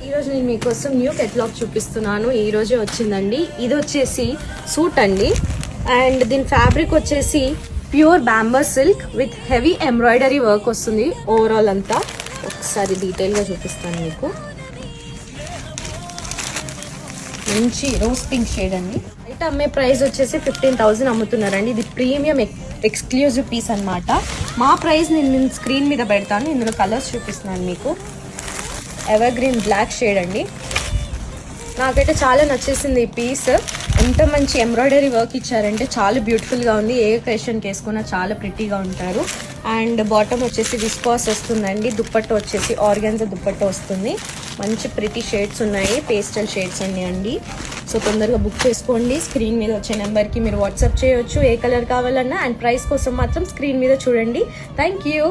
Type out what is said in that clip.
ఈరోజు నేను మీకోసం న్యూ కెటలాగ్ చూపిస్తున్నాను. ఈ రోజే వచ్చిందండి. ఇది వచ్చేసి సూట్ అండి. అండ్ దీని ఫ్యాబ్రిక్ వచ్చేసి pure bamboo silk with heavy embroidery work వస్తుంది. ఓవరాల్ అంతా ఒకసారి డీటెయిల్గా చూపిస్తాను మీకు. మంచి రోజ్ పింక్ షేడ్ అండి. బయట అమ్మే ప్రైస్ వచ్చేసి 15,000 అమ్ముతున్నారండి. ఇది ప్రీమియం ఎక్స్క్లూజివ్ పీస్ అన్నమాట. మా ప్రైస్ నేను స్క్రీన్ మీద పెడతాను. ఇందులో కలర్స్ చూపిస్తున్నాను మీకు. ఎవర్ గ్రీన్ బ్లాక్ షేడ్ అండి. నాకైతే చాలా నచ్చేసింది ఈ పీస్. ఎంత మంచి ఎంబ్రాయిడరీ వర్క్ ఇచ్చారంటే చాలా బ్యూటిఫుల్గా ఉంది. ఏ ఒకేషన్కి వేసుకున్నా చాలా ప్రిటీగా ఉంటారు. అండ్ బాటమ్ వచ్చేసి విస్కాస్ వస్తుందండి. దుప్పట్ట వచ్చేసి ఆర్గాన్జా దుప్పట్ట వస్తుంది. మంచి ప్రిటీ షేడ్స్ ఉన్నాయి, పేస్టల్ షేడ్స్ అన్నీ అండి. సో తొందరగా బుక్ చేసుకోండి. స్క్రీన్ మీద వచ్చే నెంబర్కి మీరు వాట్సాప్ చేయొచ్చు ఏ కలర్ కావాలన్నా. అండ్ ప్రైస్ కోసం మాత్రం స్క్రీన్ మీద చూడండి. Thank you.